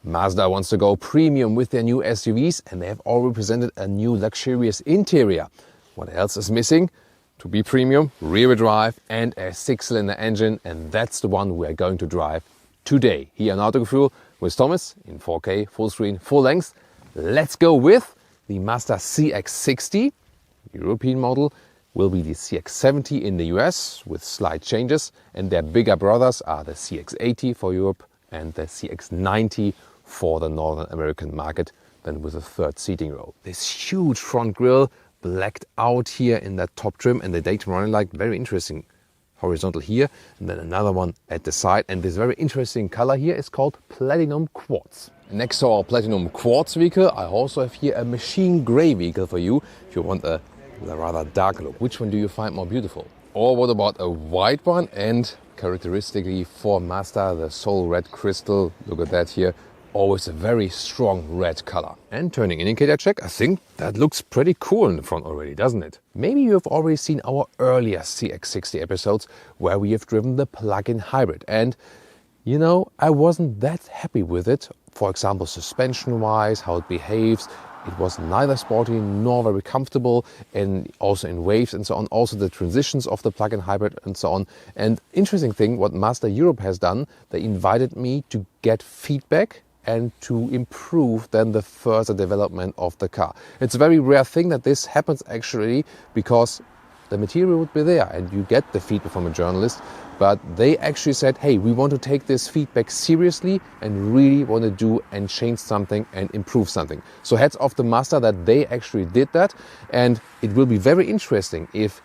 Mazda wants to go premium with their new SUVs, and they have already presented a new luxurious interior. What else is missing? To be premium, rear-wheel drive and a 6-cylinder engine, and that's the one we are going to drive today here on Autogefühl with Thomas in 4K, full screen, full length. Let's go with the Mazda CX-60. European model will be the CX-70 in the US with slight changes, and their bigger brothers are the CX-80 for Europe and the CX-90 for the Northern American market, then with a third seating row. This huge front grille blacked out here in that top trim, and the daytime running light, very interesting, horizontal here, and then another one at the side. And this very interesting color here is called Platinum Quartz. Next to our Platinum Quartz vehicle, I also have here a machine gray vehicle for you if you want a rather dark look. Which one do you find more beautiful? Or what about a white one? And characteristically for Mazda, the Soul Red Crystal, look at that here, always a very strong red color. And turning indicator check, I think that looks pretty cool in the front already, doesn't it? Maybe you have already seen our earlier CX-60 episodes where we have driven the plug-in hybrid, and you know, I wasn't that happy with it. For example, suspension wise, how it behaves. It was neither sporty nor very comfortable, and also in waves and so on. Also the transitions of the plug-in hybrid and so on. And interesting thing, what Mazda Europe has done, they invited me to get feedback and to improve then the further development of the car. It's a very rare thing that this happens actually, because the material would be there and you get the feedback from a journalist, but they actually said, hey, we want to take this feedback seriously and really want to do and change something and improve something. So hats off to Mazda that they actually did that, and it will be very interesting if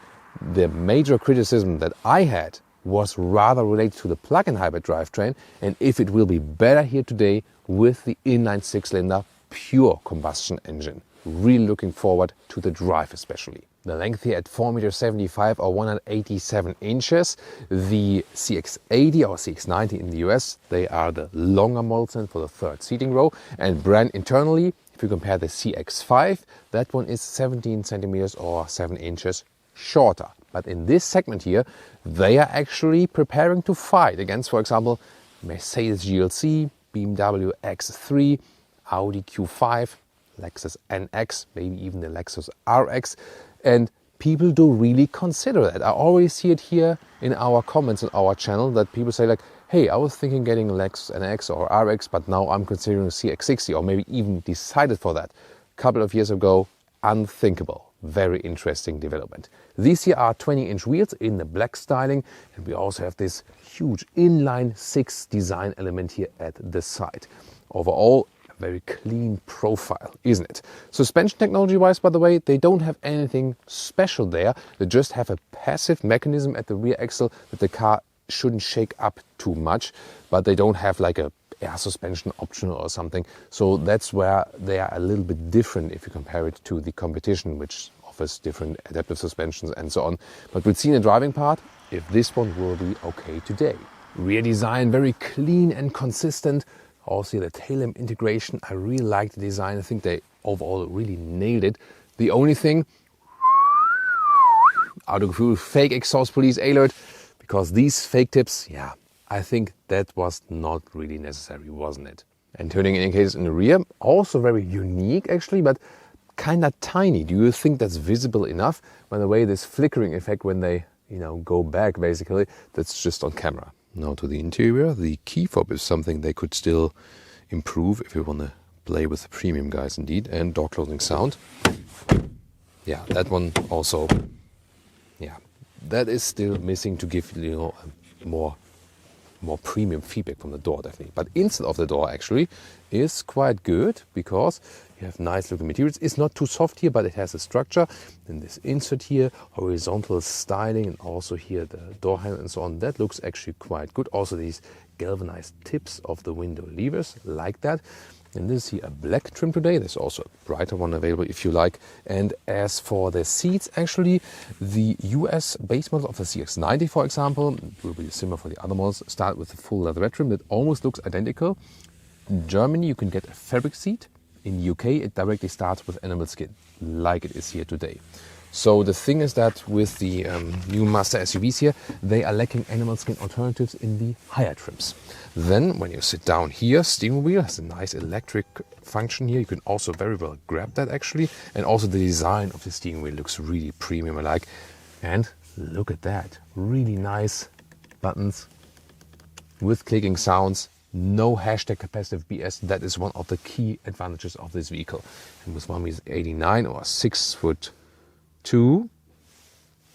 the major criticism that I had was rather related to the plug-in hybrid drivetrain, and if it will be better here today with the inline 6-cylinder pure combustion engine. Really looking forward to the drive especially. The length here at 4.75 m or 187 inches. The CX-80 or CX-90 in the US, they are the longer models than for the third seating row. And brand internally, if you compare the CX-5, that one is 17 centimeters or 7 inches shorter. But in this segment here, they are actually preparing to fight against, for example, Mercedes GLC, BMW X3, Audi Q5, Lexus NX, maybe even the Lexus RX. And people do really consider that. I always see it here in our comments on our channel that people say like, hey, I was thinking getting a Lexus NX or RX, but now I'm considering a CX-60, or maybe even decided for that. A couple of years ago, unthinkable. Very interesting development. These here are 20-inch wheels in the black styling, and we also have this huge inline 6 design element here at the side. Overall, a very clean profile, isn't it? Suspension technology wise, by the way, they don't have anything special there. They just have a passive mechanism at the rear axle that the car shouldn't shake up too much, but they don't have like a air suspension optional or something. So that's where they are a little bit different if you compare it to the competition, which offers different adaptive suspensions and so on. But we'll see in the driving part if this one will be okay today. Rear design, very clean and consistent. Also the tail lamp integration, I really like the design. I think they overall really nailed it. The only thing, Autogefühl fake exhaust police alert, because these fake tips, yeah, I think that was not really necessary, wasn't it? And turning indicators in the rear, also very unique actually, but kind of tiny. Do you think that's visible enough? By the way, this flickering effect when they, go back basically, that's just on camera. Now to the interior, the key fob is something they could still improve if you want to play with the premium guys indeed. And door closing sound. Yeah, that one also, yeah, that is still missing to give, more premium feedback from the door, definitely. But inside of the door actually is quite good, because you have nice looking materials. It's not too soft here, but it has a structure. Then this insert here, horizontal styling, and also here the door handle and so on. That looks actually quite good. Also these galvanized tips of the window levers, like that. And this is here a black trim today. There's also a brighter one available if you like. And as for the seats, actually, the US base model of the CX-90, for example, will be similar for the other models, start with a full leatherette trim that almost looks identical. In Germany, you can get a fabric seat. In the UK, it directly starts with animal skin, like it is here today. So the thing is that with the new Mazda SUVs here, they are lacking animal skin alternatives in the higher trims. Then when you sit down here, steering wheel has a nice electric function here. You can also very well grab that actually. And also the design of the steering wheel looks really premium-like. And look at that, really nice buttons with clicking sounds. No hashtag capacitive BS. That is one of the key advantages of this vehicle. And with 1m89 or 6'2",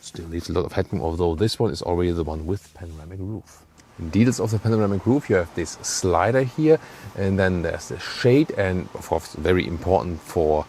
still leaves a lot of headroom, although this one is already the one with panoramic roof. In details of the panoramic roof, you have this slider here, and then there's the shade, and of course very important for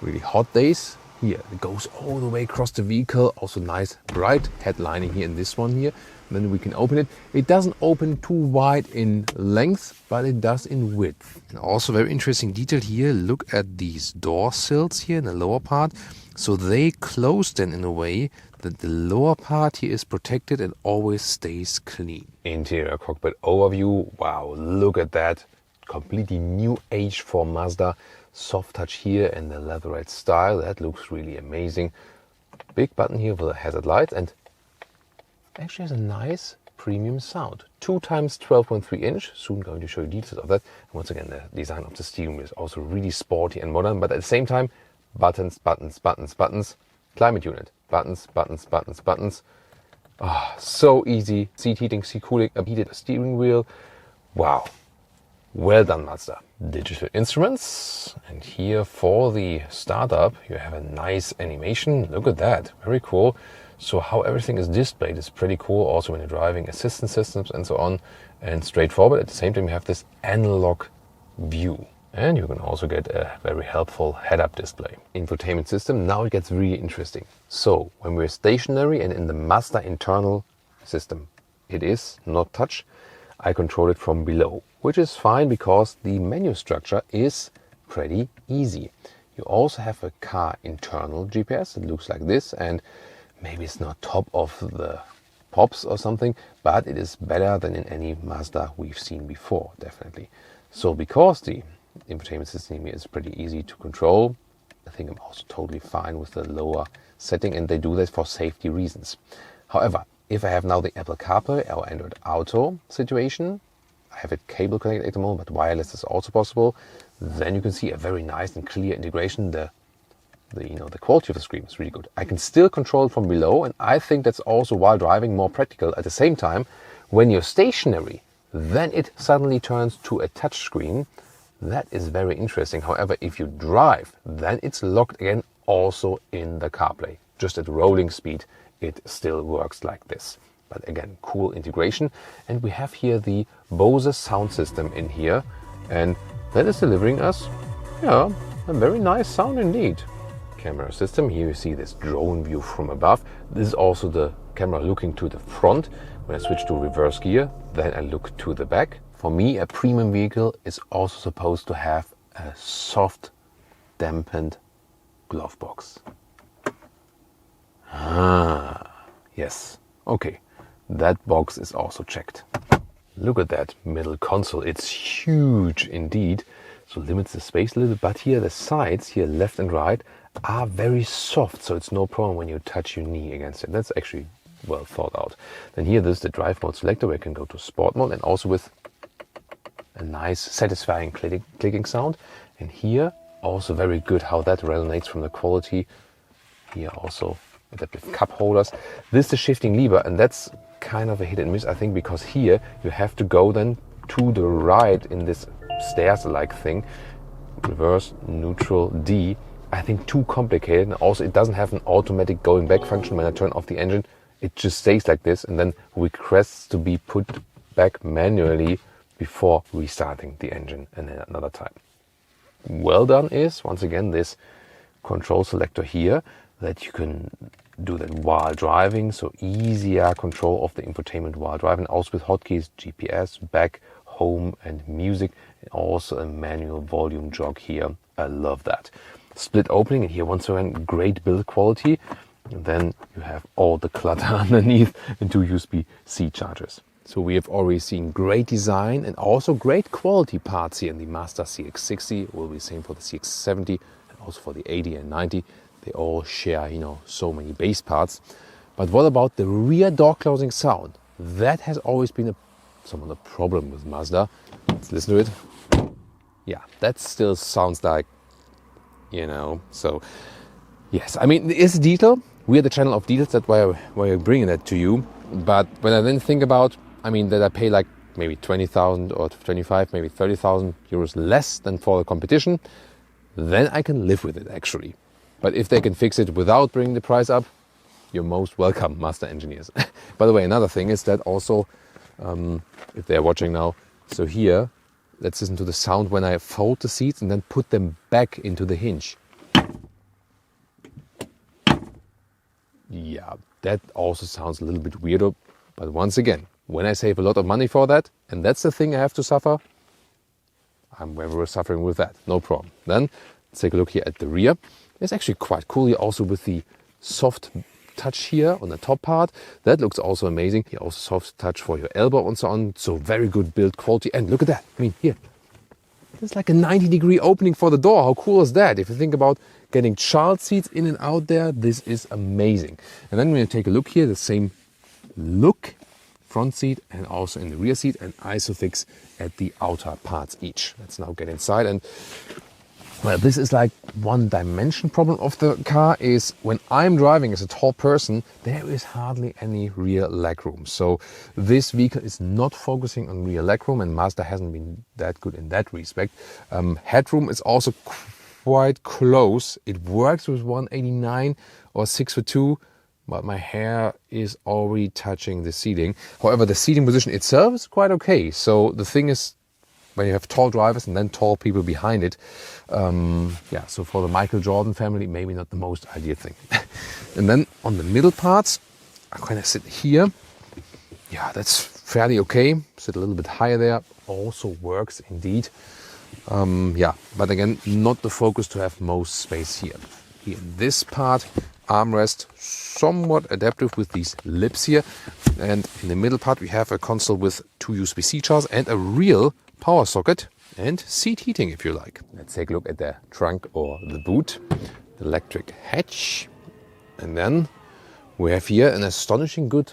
really hot days. Here it goes all the way across the vehicle. Also nice bright headlining here in this one here. And then we can open it. It doesn't open too wide in length, but it does in width. And also very interesting detail here. Look at these door sills here in the lower part. So they close then in a way that the lower part here is protected and always stays clean. Interior cockpit overview. Wow, look at that. Completely new age for Mazda. Soft touch here in the leatherette style. That looks really amazing. Big button here for the hazard lights, and actually has a nice premium sound. 2 times 12.3 inch. Soon going to show you details of that. And once again, the design of the steering wheel is also really sporty and modern, but at the same time, buttons, buttons, buttons, buttons. Climate unit. Buttons, buttons, buttons, buttons. Ah, so easy. Seat heating, seat cooling, a heated steering wheel. Wow. Well done, Mazda. Digital instruments. And here for the startup, you have a nice animation. Look at that. Very cool. So how everything is displayed is pretty cool. Also when you're driving, assistance systems and so on. And straightforward. At the same time, you have this analog view. And you can also get a very helpful head-up display. Infotainment system, now it gets really interesting. So when we're stationary and in the Mazda internal system, it is not touch. I control it from below, which is fine because the menu structure is pretty easy. You also have a car internal GPS. It looks like this, and maybe it's not top of the pops or something, but it is better than in any Mazda we've seen before, definitely. So because the infotainment system here is pretty easy to control, I think I'm also totally fine with the lower setting, and they do this for safety reasons. However, if I have now the Apple CarPlay or Android Auto situation, I have it cable connected at the moment, but wireless is also possible, then you can see a very nice and clear integration. The quality of the screen is really good. I can still control it from below, and I think that's also, while driving, more practical. At the same time, when you're stationary, then it suddenly turns to a touch screen. That is very interesting. However, if you drive, then it's locked again also in the CarPlay. Just at rolling speed, it still works like this. But again, cool integration. And we have here the Bose sound system in here, and that is delivering us, a very nice sound indeed. Camera system, here you see this drone view from above. This is also the camera looking to the front. When I switch to reverse gear, then I look to the back. For me, a premium vehicle is also supposed to have a soft, dampened glove box. Yes, okay, that box is also checked. Look at that middle console, it's huge indeed, so limits the space a little bit, but here the sides, here left and right, are very soft, so it's no problem when you touch your knee against it. That's actually well thought out. Then here there's the drive mode selector where you can go to sport mode, and also with a nice satisfying clicking sound. And here also very good how that resonates from the quality. Here also adaptive cup holders. This is the shifting lever, and that's kind of a hit and miss, I think, because here you have to go then to the right in this stairs-like thing. Reverse, neutral, D. I think too complicated, and also it doesn't have an automatic going back function. When I turn off the engine, it just stays like this and then requests to be put back manually before restarting the engine and then another time. Well done is, once again, this control selector here, that you can do that while driving, so easier control of the infotainment while driving. Also with hotkeys, GPS, back, home and music, and also a manual volume jog here. I love that. Split opening, and here once again great build quality. And then you have all the clutter underneath and 2 USB-C chargers. So we have already seen great design and also great quality parts here in the Mazda CX-60. Will be the same for the CX-70 and also for the 80 and 90. They all share, so many base parts. But what about the rear door closing sound? That has always been somewhat a problem with Mazda. Let's listen to it. Yeah, that still sounds like, so yes. I mean, it's a detail. We are the channel of details. That's why we're bringing that to you. But when I then think about, that I pay like maybe 20,000 or 25, maybe 30,000 euros less than for the competition, then I can live with it actually. But if they can fix it without bringing the price up, you're most welcome, Mazda engineers. By the way, another thing is that also, if they're watching now, so here, let's listen to the sound when I fold the seats and then put them back into the hinge. Yeah, that also sounds a little bit weirder, but once again, when I save a lot of money for that, and that's the thing I have to suffer, I'm never suffering with that, no problem. Then, let's take a look here at the rear. It's actually quite cool here also with the soft touch here on the top part. That looks also amazing. Here also soft touch for your elbow and so on. So very good build quality. And look at that. I mean, here, there's like a 90-degree opening for the door. How cool is that? If you think about getting child seats in and out there, this is amazing. And then when you take a look here, the same look, front seat and also in the rear seat, and ISOFIX at the outer parts each. Let's now get inside. And well, this is like one dimension problem of the car is when I'm driving as a tall person, there is hardly any rear legroom. So this vehicle is not focusing on rear legroom, and Mazda hasn't been that good in that respect. Headroom is also quite close. It works with 189 or 6'2", but my hair is already touching the seating. However, the seating position itself is quite okay. So the thing is, when you have tall drivers and then tall people behind it, so for the Michael Jordan family, maybe not the most ideal thing. And then on the middle parts, I kind of sit here. Yeah, that's fairly okay. Sit a little bit higher there. Also works indeed. But again, not the focus to have most space here. Here in this part, armrest, somewhat adaptive with these lips here. And in the middle part, we have a console with 2 USB-C chargers and a real power socket and seat heating if you like. Let's take a look at the trunk or the boot, the electric hatch, and then we have here an astonishing good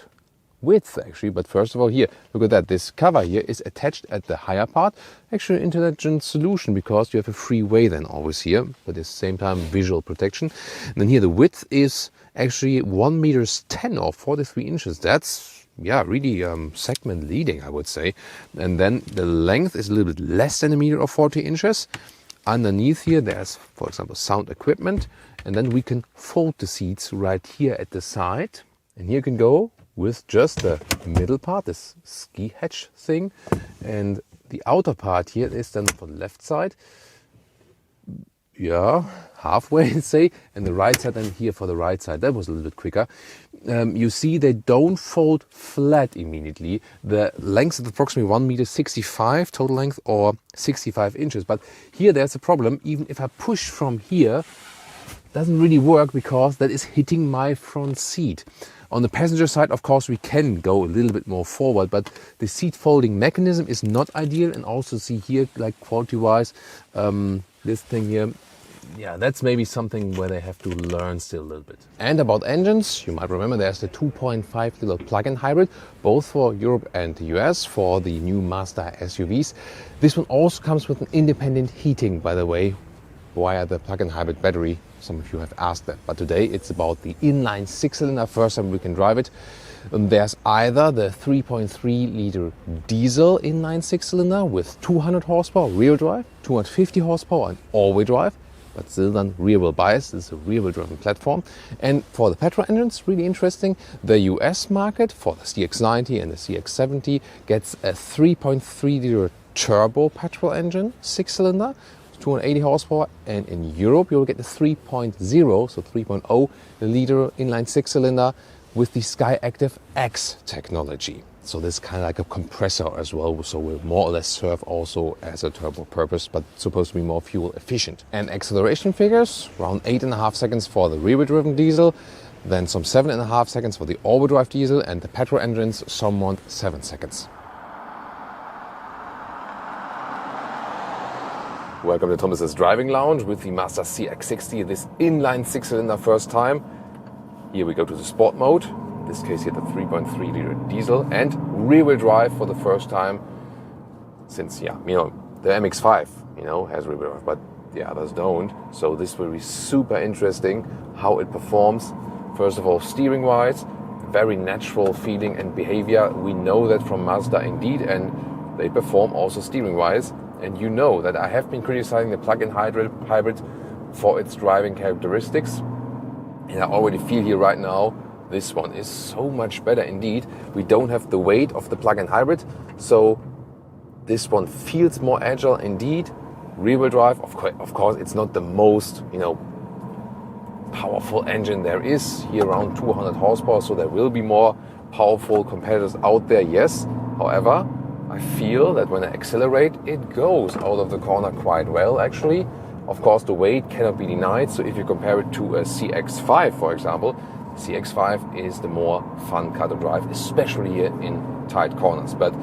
width actually. But first of all, here, look at that, this cover here is attached at the higher part, actually an intelligent solution because you have a free way then always here, but at the same time visual protection. And then here the width is actually 1 meter 10 or 43 inches. That's really segment leading, I would say. And then the length is a little bit less than 1 meter or 40 inches. Underneath here, there's, for example, sound equipment. And then we can fold the seats right here at the side. And here you can go with just the middle part, this ski hatch thing. And the outer part here is then for the left side. Yeah, halfway, let's say, and the right side, and here for the right side. That was a little bit quicker. You see they don't fold flat immediately. The length is approximately 1 meter 65 total length or 65 inches. But here there's a problem. Even if I push from here, it doesn't really work because that is hitting my front seat. On the passenger side, of course, we can go a little bit more forward, but the seat folding mechanism is not ideal. And also see here, like quality-wise, this thing here, that's maybe something where they have to learn still a little bit. And about engines, you might remember there's the 2.5 liter plug-in hybrid, both for Europe and the US for the new Mazda SUVs. This one also comes with an independent heating, by the way, via the plug-in hybrid battery. Some of you have asked that, but today it's about the inline 6-cylinder. First time we can drive it. There's either the 3.3 liter diesel inline 6-cylinder with 200 horsepower rear drive, 250 horsepower and all-wheel drive, but still then rear-wheel bias. This is a rear-wheel driven platform. And for the petrol engines, really interesting, the US market for the CX-90 and the CX-70 gets a 3.3 liter turbo petrol engine, 6-cylinder, 280 horsepower, and in Europe you'll get the 3.0, so 3.0 liter inline 6-cylinder with the Skyactiv X technology. So this is kind of like a compressor as well, so will more or less serve also as a turbo purpose, but supposed to be more fuel efficient. And acceleration figures, around 8.5 seconds for the rear-wheel driven diesel, then some 7.5 seconds for the all-wheel drive diesel, and the petrol engines somewhat 7 seconds. Welcome to Thomas's Driving Lounge with the Mazda CX-60, this inline 6-cylinder first time. Here we go to the sport mode, in this case here the 3.3 liter diesel, and rear-wheel drive for the first time since, the MX-5, has rear-wheel drive, but the others don't. So this will be super interesting how it performs. First of all, steering-wise, very natural feeling and behavior. We know that from Mazda indeed, and they perform also steering-wise. And you know that I have been criticizing the plug-in hybrid for its driving characteristics. And I already feel here right now, this one is so much better indeed. We don't have the weight of the plug-in hybrid, so this one feels more agile indeed. Rear-wheel drive, of course, it's not the most, powerful engine there is. Here around 200 horsepower, so there will be more powerful competitors out there, yes. However, I feel that when I accelerate, it goes out of the corner quite well, actually. Of course, the weight cannot be denied, so if you compare it to a CX-5, for example, CX-5 is the more fun car to drive, especially here in tight corners. But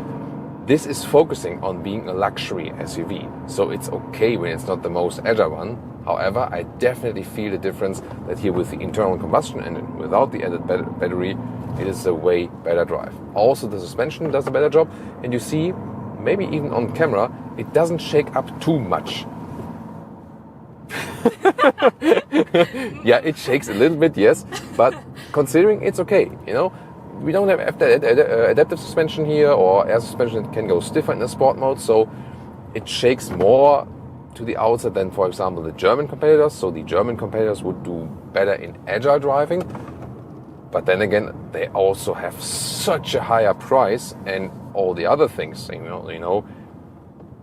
this is focusing on being a luxury SUV, so it's okay when it's not the most agile one. However, I definitely feel the difference that here with the internal combustion engine, without the added battery, it is a way better drive. Also, the suspension does a better job, and you see, maybe even on camera, it doesn't shake up too much. Yeah, it shakes a little bit, yes, but considering it's okay, We don't have adaptive suspension here, or air suspension that can go stiffer in the sport mode, so it shakes more to the outside than, for example, the German competitors. So the German competitors would do better in agile driving. But then again, they also have such a higher price and all the other things,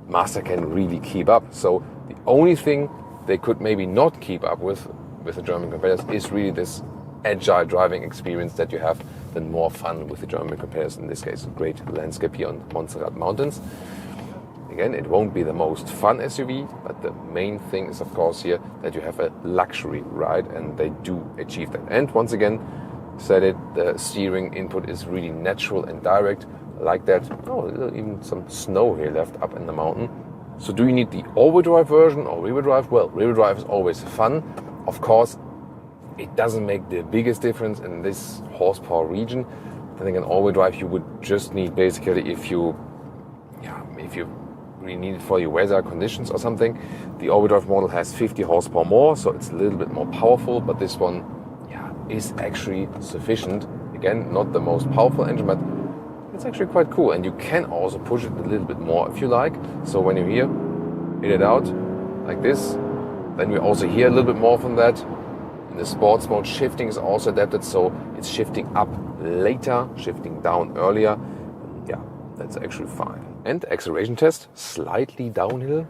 Mazda can really keep up. So the only thing they could maybe not keep up with the German competitors is really this agile driving experience that you have, then more fun with the German competitors. In this case, a great landscape here on Montserrat Mountains. Again, it won't be the most fun SUV, but the main thing is, of course, here that you have a luxury ride, and they do achieve that. And once again, said it, the steering input is really natural and direct, like that. Oh, even some snow here left up in the mountain. So do you need the all-wheel drive version or rear-wheel drive? Well, rear-wheel drive is always fun. Of course, it doesn't make the biggest difference in this horsepower region. Then again, all-wheel drive you would just need basically if you really need it for your weather conditions or something. The all-wheel drive model has 50 horsepower more, so it's a little bit more powerful, but this one is actually sufficient. Again, not the most powerful engine, but it's actually quite cool, and you can also push it a little bit more if you like. So when you hit it out like this, then we also hear a little bit more from that. In the sports mode, shifting is also adapted, so it's shifting up later, shifting down earlier. Yeah, that's actually fine. And acceleration test, slightly downhill.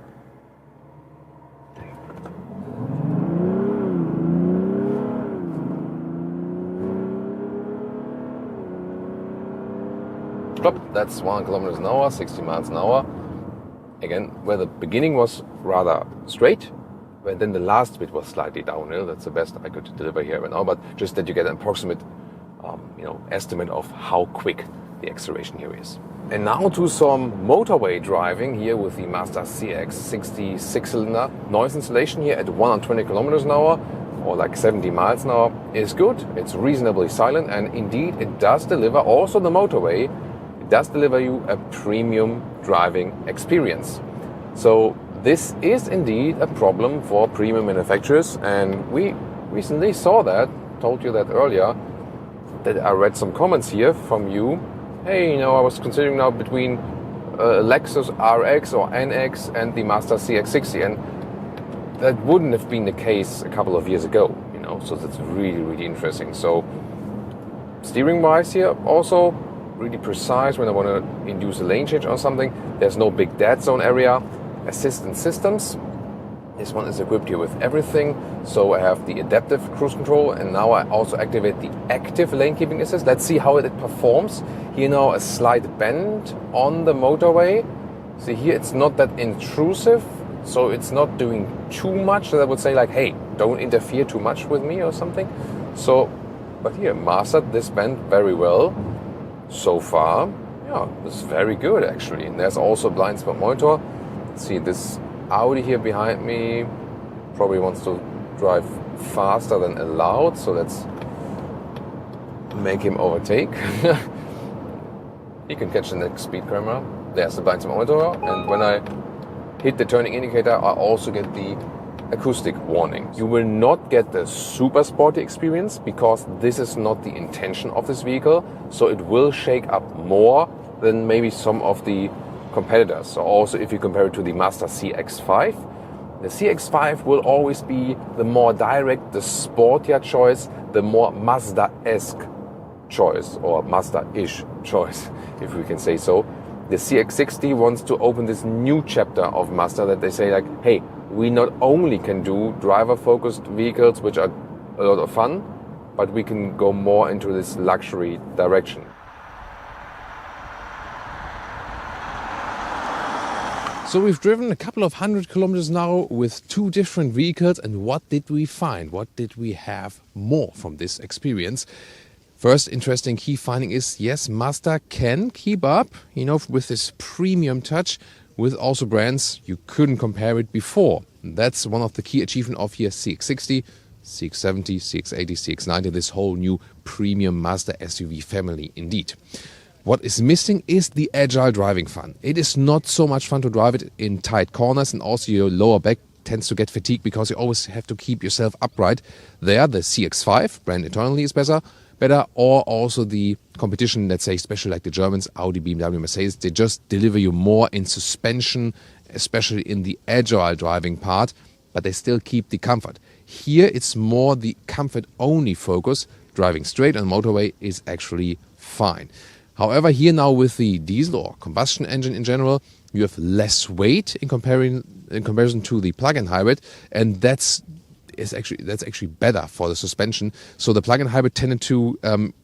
That's 1 kilometers an hour, 60 miles an hour. Again, where the beginning was rather straight, but then the last bit was slightly downhill. That's the best I could deliver here right now, but just that you get an approximate estimate of how quick the acceleration here is. And now to some motorway driving here with the Mazda CX-60 6-cylinder. Noise insulation here at 120 kilometers an hour, or like 70 miles an hour, is good. It's reasonably silent, and indeed it does deliver also the motorway. It does deliver you a premium driving experience. So this is indeed a problem for premium manufacturers, and we recently saw that, told you that earlier, that I read some comments here from you. Hey, I was considering now between Lexus RX or NX and the Mazda CX-60, and that wouldn't have been the case a couple of years ago, so that's really, really interesting. So steering wise here, also really precise when I want to induce a lane change or something. There's no big dead zone area. Assistance systems. This one is equipped here with everything. So I have the adaptive cruise control, and now I also activate the active lane keeping assist. Let's see how it performs. Here now a slight bend on the motorway. See here, it's not that intrusive, so it's not doing too much that I would say like, hey, don't interfere too much with me or something. So, but here, mastered this bend very well. So far, this is very good actually. And there's also blind spot monitor. See, this Audi here behind me probably wants to drive faster than allowed, so let's make him overtake. He can catch the next speed camera. There's the blind spot monitor, and when I hit the turning indicator, I also get the acoustic warning. You will not get the super sporty experience because this is not the intention of this vehicle, so it will shake up more than maybe some of the competitors. So also if you compare it to the Mazda CX-5, the CX-5 will always be the more direct, the sportier choice, the more Mazda-esque choice, or Mazda-ish choice, if we can say so. The CX-60 wants to open this new chapter of Mazda that they say like, hey, we not only can do driver-focused vehicles, which are a lot of fun, but we can go more into this luxury direction. So we've driven a couple of 100 kilometers now with two different vehicles, and what did we find? What did we have more from this experience? First interesting key finding is, yes, Mazda can keep up, with this premium touch with also brands you couldn't compare it before. That's one of the key achievements of here CX-60, CX-70, CX-80, CX-90, this whole new premium Mazda SUV family indeed. What is missing is the agile driving fun. It is not so much fun to drive it in tight corners, and also your lower back tends to get fatigued because you always have to keep yourself upright. There, the CX-5, brand internally, is better, or also the competition, let's say, especially like the Germans, Audi, BMW, Mercedes, they just deliver you more in suspension, especially in the agile driving part, but they still keep the comfort. Here, it's more the comfort-only focus. Driving straight on the motorway is actually fine. However, here now with the diesel or combustion engine in general, you have less weight in comparison to the plug-in hybrid, and that's actually better for the suspension. So the plug-in hybrid tended to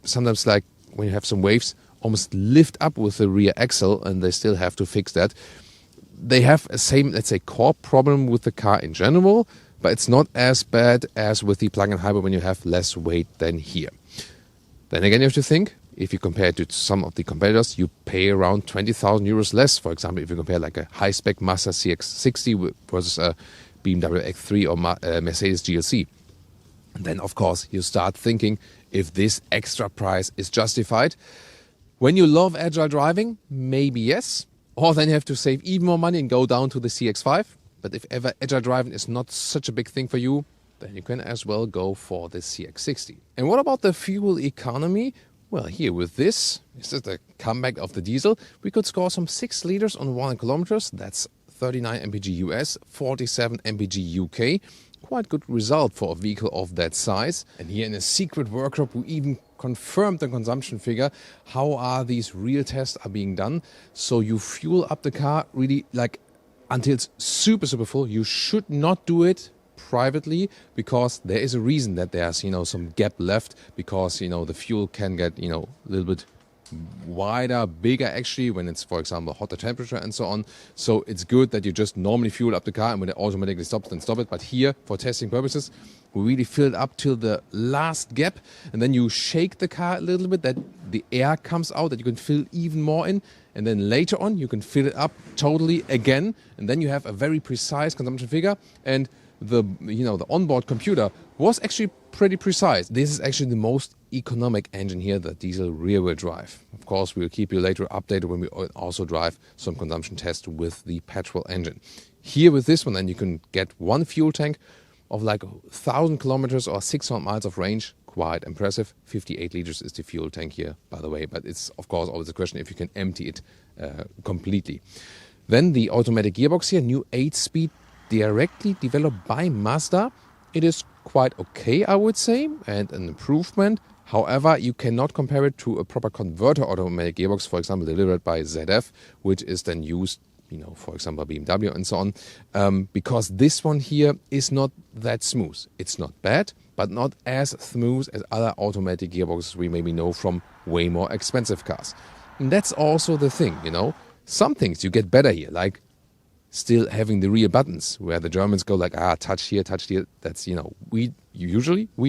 sometimes, like when you have some waves, almost lift up with the rear axle, and they still have to fix that. They have a same, let's say, core problem with the car in general, but it's not as bad as with the plug-in hybrid when you have less weight than here. Then again, you have to think, if you compare it to some of the competitors, you pay around 20,000 euros less. For example, if you compare like a high-spec Mazda CX-60 versus a BMW X3 or Mercedes GLC. And then, of course, you start thinking if this extra price is justified. When you love agile driving, maybe yes. Or then you have to save even more money and go down to the CX-5. But if ever agile driving is not such a big thing for you, then you can as well go for the CX-60. And what about the fuel economy? Well, here with this is the comeback of the diesel. We could score some 6 liters on 100 kilometers. That's 39 mpg US, 47 mpg UK. Quite good result for a vehicle of that size. And here in a secret workshop, we even confirmed the consumption figure. How are these real tests are being done? So you fuel up the car really like until it's super, super full. You should not do it privately, because there is a reason that there's some gap left, because the fuel can get a little bit wider, bigger actually when it's, for example, hotter temperature and so on. So it's good that you just normally fuel up the car, and when it automatically stops, then stop it. But here, for testing purposes, we really fill it up till the last gap, and then you shake the car a little bit that the air comes out, that you can fill even more in, and then later on you can fill it up totally again, and then you have a very precise consumption figure. And the onboard computer was actually pretty precise. This is actually the most economic engine here, the diesel rear-wheel drive. Of course, we'll keep you later updated when we also drive some consumption tests with the petrol engine. Here with this one, then you can get one fuel tank of like 1,000 kilometers or 600 miles of range. Quite impressive. 58 liters is the fuel tank here, by the way. But it's, of course, always a question if you can empty it completely. Then the automatic gearbox here, new 8-speed, directly developed by Mazda. It is quite okay, I would say, and an improvement. However, you cannot compare it to a proper converter automatic gearbox, for example, delivered by ZF, which is then used, for example, BMW and so on, because this one here is not that smooth. It's not bad, but not as smooth as other automatic gearboxes we maybe know from way more expensive cars. And that's also the thing, Some things you get better here, like still having the rear buttons, where the Germans go like, touch here. That's, we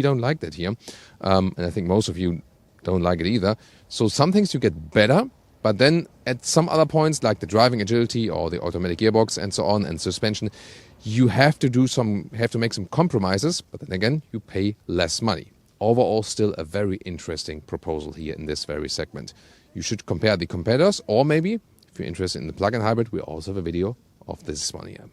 don't like that here. And I think most of you don't like it either. So some things you get better, But then at some other points, like the driving agility or the automatic gearbox and so on, and suspension, you have to make some compromises, but then again, you pay less money. Overall, still a very interesting proposal here in this very segment. You should compare the competitors, or maybe, if you're interested in the plug-in hybrid, we also have a video of this one here.